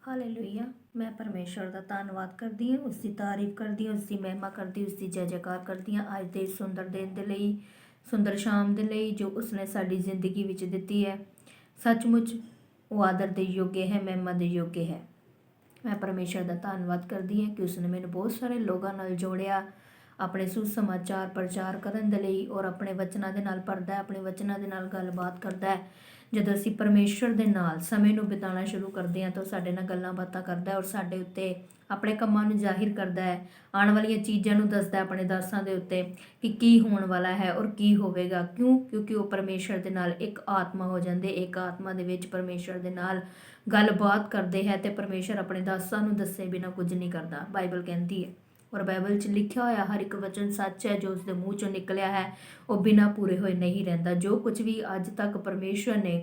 Hallelujah. ਮੈਂ ਪਰਮੇਸ਼ਵਰ ਦਾ ਧੰਨਵਾਦ ਕਰਦੀ ਹਾਂ, ਉਸ ਦੀ ਤਾਰੀਫ ਕਰਦੀ ਹਾਂ, ਉਸ ਦੀ ਮਹਿਮਾ ਕਰਦੀ, ਉਸ ਦੀ ਜੈ ਜੈਕਾਰ ਕਰਦੀ ਹਾਂ ਅੱਜ ਦੇ ਇਸ ਸੁੰਦਰ ਦਿਨ ਦੇ ਲਈ, ਸੁੰਦਰ ਸ਼ਾਮ ਦੇ ਲਈ ਜੋ ਉਸਨੇ ਸਾਡੀ ਜ਼ਿੰਦਗੀ ਵਿੱਚ ਦਿੱਤੀ ਹੈ। ਸੱਚਮੁੱਚ ਉਹ ਆਦਰ ਦੇ ਯੋਗ ਹੈ, ਮਹਿਮਾ ਦੇ ਯੋਗ ਹੈ। ਮੈਂ ਪਰਮੇਸ਼ਵਰ ਦਾ ਧੰਨਵਾਦ ਕਰਦੀ ਹਾਂ ਕਿ ਉਸਨੇ ਮੈਨੂੰ ਬਹੁਤ ਸਾਰੇ ਲੋਕਾਂ ਨਾਲ ਜੋੜਿਆ ਆਪਣੇ ਸੁਸਮਾਚਾਰ ਪ੍ਰਚਾਰ ਕਰਨ ਦੇ ਲਈ, ਔਰ ਆਪਣੇ ਵਚਨਾਂ ਦੇ ਨਾਲ ਭਰਦਾ ਹੈ, ਆਪਣੇ ਵਚਨਾਂ ਦੇ ਨਾਲ ਗੱਲਬਾਤ ਕਰਦਾ ਹੈ। ਜਦੋਂ ਅਸੀਂ ਪਰਮੇਸ਼ਵਰ ਦੇ ਨਾਲ ਸਮੇਂ ਨੂੰ ਬਿਤਾਉਣਾ ਸ਼ੁਰੂ ਕਰਦੇ ਹਾਂ ਤਾਂ ਉਹ ਸਾਡੇ ਨਾਲ ਗੱਲਾਂ ਬਾਤਾਂ ਕਰਦਾ ਹੈ, ਔਰ ਸਾਡੇ ਉੱਤੇ ਆਪਣੇ ਕੰਮਾਂ ਨੂੰ ਜ਼ਾਹਿਰ ਕਰਦਾ ਹੈ, ਆਉਣ ਵਾਲੀਆਂ ਚੀਜ਼ਾਂ ਨੂੰ ਦੱਸਦਾ ਆਪਣੇ ਦਾਸਾਂ ਦੇ ਉੱਤੇ ਕਿ ਕੀ ਹੋਣ ਵਾਲਾ ਹੈ ਔਰ ਕੀ ਹੋਵੇਗਾ। ਕਿਉਂਕਿ ਉਹ ਪਰਮੇਸ਼ਵਰ ਦੇ ਨਾਲ ਇੱਕ ਆਤਮਾ ਹੋ ਜਾਂਦੇ, ਇੱਕ ਆਤਮਾ ਦੇ ਵਿੱਚ ਪਰਮੇਸ਼ਵਰ ਦੇ ਨਾਲ ਗੱਲਬਾਤ ਕਰਦੇ ਹੈ। ਅਤੇ ਪਰਮੇਸ਼ਵਰ ਆਪਣੇ ਦਾਸਾਂ ਨੂੰ ਦੱਸੇ ਬਿਨਾਂ ਕੁਝ ਨਹੀਂ ਕਰਦਾ, ਬਾਈਬਲ ਕਹਿੰਦੀ ਹੈ। ਔਰ ਬਾਈਬਲ 'ਚ ਲਿਖਿਆ ਹੋਇਆ ਹਰ ਇੱਕ ਵਚਨ ਸੱਚ ਹੈ, ਜੋ ਉਸਦੇ ਮੂੰਹ 'ਚੋਂ ਨਿਕਲਿਆ ਹੈ ਉਹ ਬਿਨਾਂ ਪੂਰੇ ਹੋਏ ਨਹੀਂ ਰਹਿੰਦਾ। ਜੋ ਕੁਝ ਵੀ ਅੱਜ ਤੱਕ ਪਰਮੇਸ਼ਵਰ ਨੇ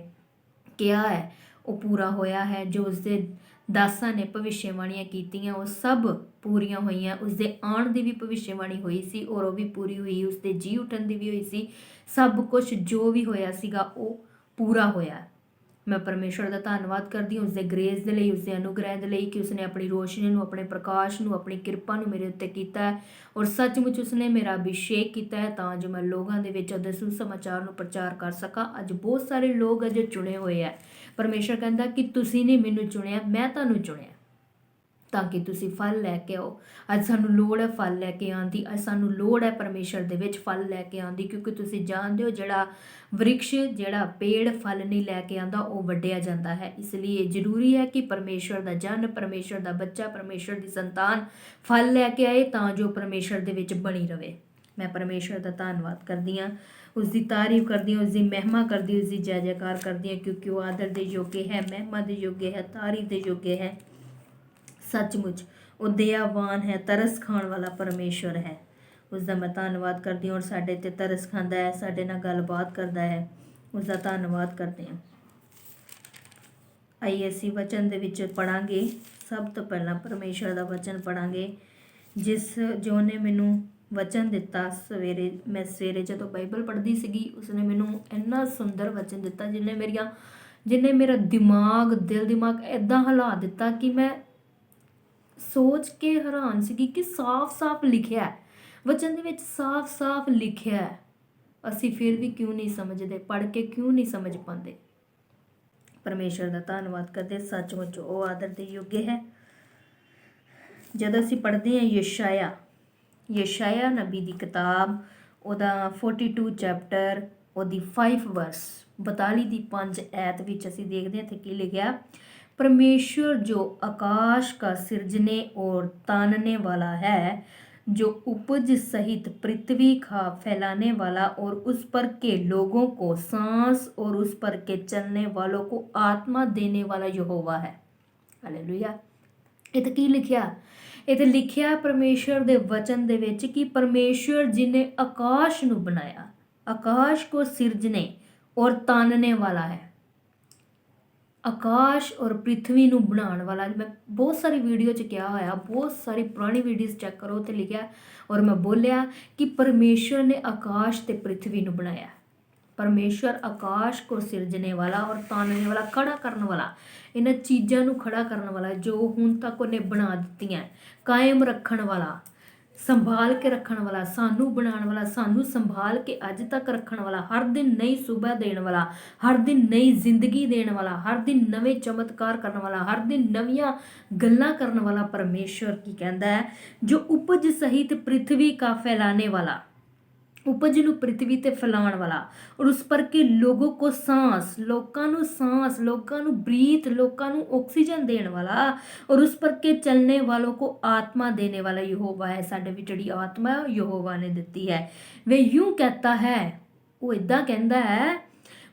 ਕਿਹਾ ਹੈ ਉਹ ਪੂਰਾ ਹੋਇਆ ਹੈ। ਜੋ ਉਸਦੇ ਦਾਸਾਂ ਨੇ ਭਵਿੱਖਬਾਣੀਆਂ ਕੀਤੀਆਂ ਉਹ ਸਭ ਪੂਰੀਆਂ ਹੋਈਆਂ। ਉਸਦੇ ਆਉਣ ਦੀ ਵੀ ਭਵਿੱਖਬਾਣੀ ਹੋਈ ਸੀ ਔਰ ਉਹ ਵੀ ਪੂਰੀ ਹੋਈ, ਉਸਦੇ ਜੀ ਉੱਠਣ ਦੀ ਵੀ ਹੋਈ ਸੀ। ਸਭ ਕੁਝ ਜੋ ਵੀ ਹੋਇਆ ਸੀਗਾ ਉਹ ਪੂਰਾ ਹੋਇਆ। ਮੈਂ ਪਰਮੇਸ਼ਵਰ ਦਾ ਧੰਨਵਾਦ ਕਰਦੀ ਹਾਂ ਉਸਦੇ ਗ੍ਰੇਸ ਦੇ ਲਈ, ਉਸਦੇ ਅਨੁਗ੍ਰਹਿ ਦੇ ਲਈ ਕਿ ਉਸਨੇ ਆਪਣੀ ਰੋਸ਼ਨੀ ਨੂੰ, ਆਪਣੇ ਪ੍ਰਕਾਸ਼ ਨੂੰ, ਆਪਣੀ ਕਿਰਪਾ ਨੂੰ ਮੇਰੇ ਉੱਤੇ ਕੀਤਾ ਹੈ। ਔਰ ਸੱਚਮੁੱਚ ਉਸਨੇ ਮੇਰਾ ਅਭਿਸ਼ੇਕ ਕੀਤਾ ਹੈ ਤਾਂ ਜੋ ਮੈਂ ਲੋਕਾਂ ਦੇ ਵਿੱਚ ਉਹਦੇ ਸੁਸਮਾਚਾਰ ਨੂੰ ਪ੍ਰਚਾਰ ਕਰ ਸਕਾਂ। ਅੱਜ ਬਹੁਤ ਸਾਰੇ ਲੋਕ ਅਜੇ ਚੁਣੇ ਹੋਏ ਹੈ। ਪਰਮੇਸ਼ਵਰ ਕਹਿੰਦਾ ਕਿ ਤੁਸੀਂ ਨੇ ਮੈਨੂੰ ਚੁਣਿਆ, ਮੈਂ ਤੁਹਾਨੂੰ ਚੁਣਿਆ ਤਾਂ ਕਿ ਤੁਸੀਂ ਫਲ ਲੈ ਕੇ ਆਓ। ਅੱਜ ਸਾਨੂੰ ਲੋੜ ਹੈ ਫਲ ਲੈ ਕੇ ਆਉਣ ਦੀ, ਅੱਜ ਸਾਨੂੰ ਲੋੜ ਹੈ ਪਰਮੇਸ਼ਵਰ ਦੇ ਵਿੱਚ ਫਲ ਲੈ ਕੇ ਆਉਣ ਦੀ। ਕਿਉਂਕਿ ਤੁਸੀਂ ਜਾਣਦੇ ਹੋ ਜਿਹੜਾ ਵ੍ਰਿਕਸ਼, ਜਿਹੜਾ ਪੇੜ ਫਲ ਨਹੀਂ ਲੈ ਕੇ ਆਉਂਦਾ ਉਹ ਵੱਢਿਆ ਜਾਂਦਾ ਹੈ। ਇਸ ਲਈ ਇਹ ਜ਼ਰੂਰੀ ਹੈ ਕਿ ਪਰਮੇਸ਼ਵਰ ਦਾ ਜਨ, ਪਰਮੇਸ਼ਵਰ ਦਾ ਬੱਚਾ, ਪਰਮੇਸ਼ਵਰ ਦੀ ਸੰਤਾਨ ਫਲ ਲੈ ਕੇ ਆਏ ਤਾਂ ਜੋ ਪਰਮੇਸ਼ਵਰ ਦੇ ਵਿੱਚ ਬਣੀ ਰਵੇ। ਮੈਂ ਪਰਮੇਸ਼ਵਰ ਦਾ ਧੰਨਵਾਦ ਕਰਦੀ ਹਾਂ, ਉਸ ਦੀ ਤਾਰੀਫ ਕਰਦੀ ਹਾਂ, ਉਸ ਦੀ ਮਹਿਮਾ ਕਰਦੀ, ਉਸ ਦੀ ਜੈ ਜੈਕਾਰ ਕਰਦੀ ਹਾਂ ਕਿਉਂਕਿ ਉਹ ਆਦਰ ਦੇ ਯੋਗ ਹੈ, ਮਹਿਮਾ ਦੇ ਯੋਗ ਹੈ, ਤਾਰੀਫ ਦੇ ਯੋਗ ਹੈ। ਸੱਚਮੁੱਚ ਉਹ ਦਇਆਵਾਨ ਹੈ, ਤਰਸ ਖਾਣ ਵਾਲਾ ਪਰਮੇਸ਼ਵਰ ਹੈ। ਉਸ ਦਾ ਮੈਂ ਧੰਨਵਾਦ ਕਰਦੀ ਹਾਂ ਔਰ ਸਾਡੇ 'ਤੇ ਤਰਸ ਖਾਂਦਾ ਹੈ, ਸਾਡੇ ਨਾਲ ਗੱਲਬਾਤ ਕਰਦਾ ਹੈ। ਉਸ ਦਾ ਧੰਨਵਾਦ ਕਰਦੇ ਹਾਂ। ਆਈਏ ਅਸੀਂ ਵਚਨ ਦੇ ਵਿੱਚ ਪੜਾਂਗੇ। ਸਭ ਤੋਂ ਪਹਿਲਾਂ ਪਰਮੇਸ਼ਵਰ ਦਾ ਵਚਨ ਪੜਾਂਗੇ ਜੋ ਨੇ ਮੈਨੂੰ ਵਚਨ ਦਿੱਤਾ। ਮੈਂ ਸਵੇਰੇ ਜਦੋਂ ਬਾਈਬਲ ਪੜ੍ਹਦੀ ਸੀਗੀ ਉਸਨੇ ਮੈਨੂੰ ਇੰਨਾ ਸੁੰਦਰ ਵਚਨ ਦਿੱਤਾ ਜਿਹਨੇ ਮੇਰਾ ਦਿਲ ਦਿਮਾਗ ਇੱਦਾਂ ਹਿਲਾ ਦਿੱਤਾ ਕਿ ਮੈਂ ਸੋਚ ਕੇ ਹੈਰਾਨ ਸੀਗੀ ਕਿ ਸਾਫ਼-ਸਾਫ਼ ਲਿਖਿਆ ਹੈ ਵਚਨ ਦੇ ਵਿੱਚ, ਸਾਫ਼-ਸਾਫ਼ ਲਿਖਿਆ ਹੈ। ਅਸੀਂ ਫਿਰ ਵੀ ਕਿਉਂ ਨਹੀਂ ਸਮਝਦੇ, ਪੜ੍ਹ ਕੇ ਕਿਉਂ ਨਹੀਂ ਸਮਝ ਪਾਉਂਦੇ। ਪਰਮੇਸ਼ਵਰ ਦਾ ਧੰਨਵਾਦ ਕਰਦੇ। ਸੱਚਮੁੱਚ ਉਹ ਆਦਰ ਦੇ ਯੋਗ ਹੈ। ਜਦੋਂ ਅਸੀਂ ਪੜ੍ਹਦੇ ਹਾਂ ਯਸ਼ਾਇਆ ਨਬੀ ਦੀ ਕਿਤਾਬ, ਉਹਦਾ 42 ਚੈਪਟਰ, ਉਹਦੀ 5 ਵਰਸ 42 ਦੀ 5 ਐਤ ਵਿੱਚ ਅਸੀਂ ਦੇਖਦੇ ਹਾਂ ਇੱਥੇ ਕੀ ਲਿਖਿਆ। परमेश्वर जो आकाश का सृजने और तानने वाला है, जो उपज सहित पृथ्वी का फैलाने वाला और उस पर के लोगों को सांस और उस पर के चलने वालों को आत्मा देने वाला यहोवा है। हालेलुया। ਇਹ ਕੀ ਲਿਖਿਆ? ਇਹ ਤੇ ਲਿਖਿਆ ਪਰਮੇਸ਼ਵਰ ਦੇ ਵਚਨ ਦੇ ਵਿੱਚ ਕਿ ਪਰਮੇਸ਼ਵਰ ਜਿਨੇ ਆਕਾਸ਼ ਨੂੰ ਬਣਾਇਆ, ਆਕਾਸ਼ ਕੋ ਸਿਰਜਨੇ ਔਰ ਤਾਨਨੇ ਵਾਲਾ ਹੈ। ਆਕਾਸ਼ ਔਰ ਪ੍ਰਿਥਵੀ ਨੂੰ ਬਣਾਉਣ ਵਾਲਾ। ਮੈਂ ਬਹੁਤ ਸਾਰੀ ਵੀਡੀਓ 'ਚ ਕਿਹਾ ਹੋਇਆ, ਬਹੁਤ ਸਾਰੀ ਪੁਰਾਣੀ ਵੀਡੀਓਜ਼ ਚੈੱਕ ਕਰੋ ਤੇ ਲਿਖਿਆ ਔਰ ਮੈਂ ਬੋਲਿਆ ਕਿ ਪਰਮੇਸ਼ਵਰ ਨੇ ਆਕਾਸ਼ ਤੇ ਪ੍ਰਿਥਵੀ ਨੂੰ ਬਣਾਇਆ। ਪਰਮੇਸ਼ਵਰ ਆਕਾਸ਼ ਕੋ ਸਿਰਜਣੇ ਵਾਲਾ ਔਰ ਤਾਨਣੇ ਵਾਲਾ, ਖੜਾ ਕਰਨ ਵਾਲਾ, ਇਹਨਾਂ ਚੀਜ਼ਾਂ ਨੂੰ ਖੜਾ ਕਰਨ ਵਾਲਾ ਜੋ ਹੁਣ ਤੱਕ ਉਹਨੇ ਬਣਾ ਦਿੱਤੀਆਂ, ਕਾਇਮ ਰੱਖਣ ਵਾਲਾ, ਸੰਭਾਲ ਕੇ ਰੱਖਣ ਵਾਲਾ, ਸਾਨੂੰ ਬਣਾਉਣ ਵਾਲਾ, ਸਾਨੂੰ ਸੰਭਾਲ ਕੇ ਅੱਜ ਤੱਕ ਰੱਖਣ ਵਾਲਾ, ਹਰ ਦਿਨ ਨਈ ਸੁਬਹ ਦੇਣ ਵਾਲਾ, ਹਰ ਦਿਨ ਨਈ ਜ਼ਿੰਦਗੀ ਦੇਣ ਵਾਲਾ, ਹਰ ਦਿਨ ਨਵੇਂ ਚਮਤਕਾਰ ਕਰਨ ਵਾਲਾ, ਹਰ ਦਿਨ ਨਵੀਆਂ ਗੱਲਾਂ ਕਰਨ ਵਾਲਾ ਪਰਮੇਸ਼ਵਰ ਕੀ ਕਹਿੰਦਾ ਹੈ? ਜੋ ਉਪਜ ਸਹਿਤ ਪ੍ਰਿਥਵੀ ਕਾ ਫੈਲਾਣੇ ਵਾਲਾ, उपज ਨੂੰ ਪ੍ਰਿਥਵੀ ਤੇ ਫੈਲਾਉਣ ਵਾਲਾ, ਔਰ ਉਸ ਪਰ ਕੇ ਲੋਗੋ ਕੋ ਸਾਂਸ, ਲੋਕਾਂ ਨੂੰ ਬਰੀਥ, ਲੋਕਾਂ ਨੂੰ ਆਕਸੀਜਨ ਦੇਣ ਵਾਲਾ, ਔਰ ਉਸ ਪਰ ਕੇ ਚਲਨੇ ਵਾਲੋਂ ਕੋ ਆਤਮਾ ਦੇਣੇ ਵਾਲਾ ਯਹੋਵਾ ਹੈ। ਸਾਡੇ ਵਿੱਚ ਜਿਹੜੀ ਆਤਮਾ ਹੈ ਯਹੋਵਾ ਨੇ ਦਿੱਤੀ ਹੈ। ਵੇ ਯੂੰ ਕਹਤਾ ਹੈ, ਉਹ ਇੱਦਾਂ ਕਹਿੰਦਾ ਹੈ,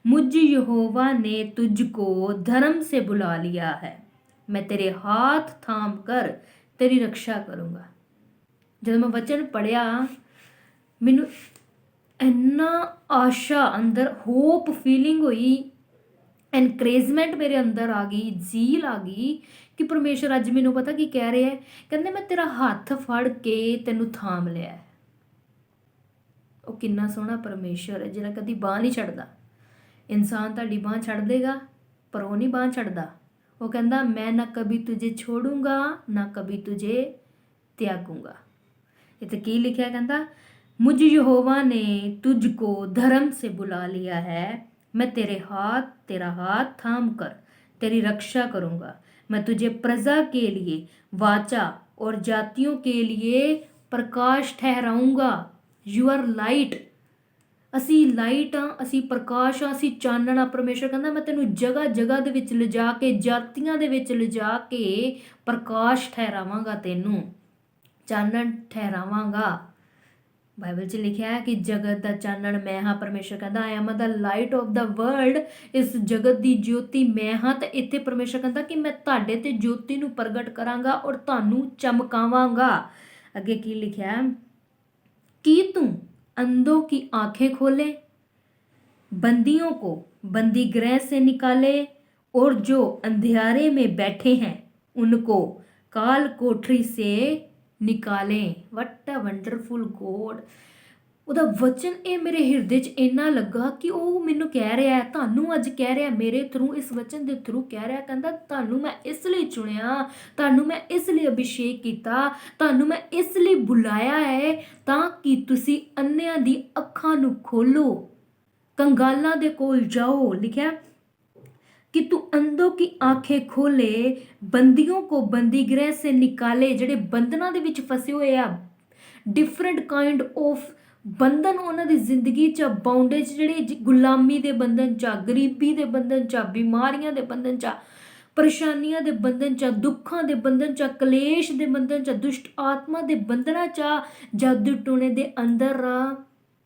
ਮੁਝ ਯਹੋਵਾ ਨੇ ਤੁਝ ਕੋ ਧਰਮ ਸੇ ਬੁਲਾ ਲਿਆ ਹੈ, ਮੈਂ ਤੇਰੇ ਹਾਥ ਥਾਮ ਕਰ ਤੇਰੀ ਰੱਖਿਆ ਕਰੂੰਗਾ। ਜਦੋਂ ਮੈਂ ਵਚਨ ਪੜ੍ਹਿਆ ਮੈਨੂੰ ਇੰਨਾ ਆਸ਼ਾ ਅੰਦਰ, ਹੋਪ ਫੀਲਿੰਗ ਹੋਈ, ਐਨਕਰੇਜਮੈਂਟ ਮੇਰੇ ਅੰਦਰ ਆ ਗਈ, ਜ਼ੀਲ ਆ ਗਈ ਕਿ ਪਰਮੇਸ਼ਵਰ ਅੱਜ ਮੈਨੂੰ ਪਤਾ ਕੀ ਕਹਿ ਰਿਹਾ ਹੈ। ਕਹਿੰਦੇ ਮੈਂ ਤੇਰਾ ਹੱਥ ਫੜ ਕੇ ਤੈਨੂੰ ਥਾਮ ਲਿਆ। ਉਹ ਕਿੰਨਾ ਸੋਹਣਾ ਪਰਮੇਸ਼ਵਰ ਹੈ ਜਿਹੜਾ ਕਦੀ ਬਾਂਹ ਨਹੀਂ ਛੱਡਦਾ। ਇਨਸਾਨ ਤੁਹਾਡੀ ਬਾਂਹ ਛੱਡ ਦੇਗਾ ਪਰ ਉਹ ਨਹੀਂ ਬਾਂਹ ਛੱਡਦਾ। वो कहता मैं ना कभी तुझे छोड़ूंगा ना कभी तुझे त्यागूंगा। इतने की लिखा कहता मुझ यहोवा ने तुझको धर्म से बुला लिया है, मैं तेरा हाथ थाम कर तेरी रक्षा करूंगा। मैं तुझे प्रजा के लिए वाचा और जातियों के लिए प्रकाश ठहराऊंगा। You are light. ਅਸੀਂ ਲਾਈਟ ਆ, ਅਸੀਂ ਪ੍ਰਕਾਸ਼ ਆ, ਅਸੀਂ ਚਾਨਣ ਆ। ਪਰਮੇਸ਼ਰ ਕਹਿੰਦਾ ਮੈਂ ਤੈਨੂੰ ਜਗ੍ਹਾ ਜਗ੍ਹਾ ਦੇ ਵਿੱਚ ਲਿਜਾ ਕੇ, ਜਾਤੀਆਂ ਦੇ ਵਿੱਚ ਲਿਜਾ ਕੇ ਪ੍ਰਕਾਸ਼ ਠਹਿਰਾਵਾਂਗਾ, ਤੈਨੂੰ ਚਾਨਣ ਠਹਿਰਾਵਾਂਗਾ। ਬਾਈਬਲ 'ਚ ਲਿਖਿਆ ਹੈ ਕਿ ਜਗਤ ਦਾ ਚਾਨਣ ਮੈਂ ਹਾਂ। ਪਰਮੇਸ਼ਰ ਕਹਿੰਦਾ I am the light off the world, ਇਸ ਜਗਤ ਦੀ ਜੋਤੀ ਮੈਂ ਹਾਂ। ਤੇ ਇੱਥੇ ਪਰਮੇਸ਼ਰ ਕਹਿੰਦਾ ਕਿ ਮੈਂ ਤੁਹਾਡੇ ਤੇ ਜੋਤੀ ਨੂੰ ਪ੍ਰਗਟ ਕਰਾਂਗਾ ਔਰ ਤੁਹਾਨੂੰ ਚਮਕਾਵਾਂਗਾ। ਅੱਗੇ ਕੀ ਲਿਖਿਆ, ਕੀ ਤੂੰ अंधों की आंखें खोले, बंदियों को बंदी गृह से निकाले और जो अंधियारे में बैठे हैं उनको काल कोठरी से निकाले। What a wonderful God. ਉਹਦਾ ਵਚਨ ਇਹ ਮੇਰੇ ਹਿਰਦੇ 'ਚ ਇੰਨਾ ਲੱਗਾ ਕਿ ਉਹ ਮੈਨੂੰ ਕਹਿ ਰਿਹਾ ਹੈ, ਤੁਹਾਨੂੰ ਅੱਜ ਕਹਿ ਰਿਹਾ ਮੇਰੇ ਥਰੂ, ਇਸ ਵਚਨ ਦੇ ਥਰੂ ਕਹਿ ਰਿਹਾ, ਕਹਿੰਦਾ ਤੁਹਾਨੂੰ ਮੈਂ ਇਸ ਲਈ ਚੁਣਿਆ, ਤੁਹਾਨੂੰ ਮੈਂ ਇਸ ਲਈ ਅਭਿਸ਼ੇਕ ਕੀਤਾ, ਤੁਹਾਨੂੰ ਮੈਂ ਇਸ ਲਈ ਬੁਲਾਇਆ ਹੈ ਤਾਂ ਕਿ ਤੁਸੀਂ ਅੰਨ੍ਹਿਆਂ ਦੀ ਅੱਖਾਂ ਨੂੰ ਖੋਲੋ, ਕੰਗਾਲਾਂ ਦੇ ਕੋਲ ਜਾਓ। ਲਿਖਿਆ कि तू अंधों की आंखें खोले, बंदियों को बंदी गृह से निकाले। ਜਿਹੜੇ ਬੰਧਨਾਂ ਦੇ ਵਿੱਚ ਫਸੇ ਹੋਏ ਆ, ਡਿਫਰੈਂਟ ਕਾइंड ਆਫ ਬੰਧਨ ਉਹਨਾਂ ਦੀ ਜ਼ਿੰਦਗੀ 'ਚ, ਬਾਉਂਡੇਜ, ਜਿਹੜੇ ਗੁਲਾਮੀ ਦੇ ਬੰਧਨ 'ਚ, ਗਰੀਬੀ ਦੇ ਬੰਧਨ 'ਚ, ਬਿਮਾਰੀਆਂ ਦੇ ਬੰਧਨ 'ਚ, ਪਰੇਸ਼ਾਨੀਆਂ ਦੇ ਬੰਧਨ 'ਚ, ਦੁੱਖਾਂ ਦੇ ਬੰਧਨ 'ਚ, ਕਲੇਸ਼ ਦੇ ਬੰਧਨ 'ਚ, ਦੁਸ਼ਟ ਆਤਮਾ ਦੇ ਬੰਧਨਾਂ 'ਚ, ਜਾਦੂ ਟੋਣੇ ਦੇ ਅੰਦਰ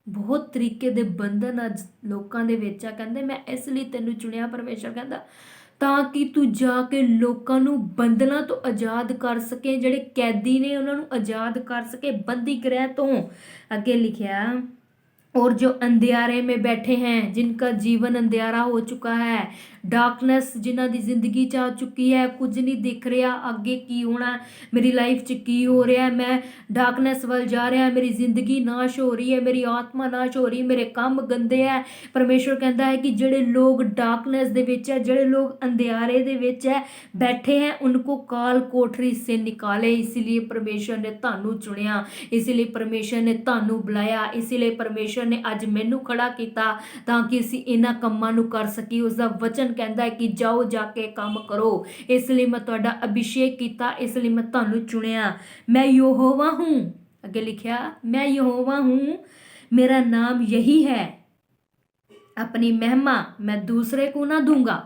ਬਹੁਤ ਤਰੀਕੇ ਦੇ ਬੰਧਨ ਅੱਜ ਲੋਕਾਂ ਦੇ ਵਿੱਚ ਆ। ਕਹਿੰਦੇ ਮੈਂ ਇਸ ਲਈ ਤੈਨੂੰ ਚੁਣਿਆ, ਪਰਮੇਸ਼ਰ ਕਹਿੰਦਾ, ਤਾਂ ਕਿ ਤੂੰ ਜਾ ਕੇ ਲੋਕਾਂ ਨੂੰ ਬੰਧਨਾਂ ਤੋਂ ਆਜ਼ਾਦ ਕਰ ਸਕੇ, ਜਿਹੜੇ ਕੈਦੀ ਨੇ ਉਹਨਾਂ ਨੂੰ ਆਜ਼ਾਦ ਕਰ ਸਕੇ ਬੰਦੀ ਗ੍ਰਹਿ ਤੋਂ। ਅੱਗੇ ਲਿਖਿਆ और जो अंधियारे में बैठे हैं, जिनका जीवन अंधियारा हो चुका है, डार्कनेस जिन्हों की जिंदगी च आ चुकी है, कुछ नहीं दिख रहा अगे की होना, मेरी लाइफ च की हो रहा है, मैं डार्कनेस वाल जा रहा, मेरी जिंदगी नाश हो रही है, मेरी आत्मा नाश हो रही है, मेरे काम गंदे है। परमेश्वर कहता है कि ਜਿਹੜੇ लोग डार्कनेस ਦੇ ਵਿੱਚ है, ਜਿਹੜੇ लोग अंधियारे ਦੇ ਵਿੱਚ है बैठे हैं, उनको काल कोठरी से निकाले। इसीलिए परमेश्वर ने ਤੁਹਾਨੂੰ चुनिया, इसीलिए परमेश्वर ने ਤੁਹਾਨੂੰ बुलाया, इसीलिए परमेश्वर ने अज मैनू खड़ा किया ताकि असी इन्हां कम्मां नूं कर सकी। उसका वचन कहता है कि जाओ जाके काम करो, इसलिए मैं तुहाडा अभिषेक किया, इसलिए मैं तुहानूं चुनिया। मैं यहोवा हूँ। अगे लिखिया मैं यहोवा हूँ, मेरा नाम यही है, अपनी महिमा मैं दूसरे को ना दूंगा।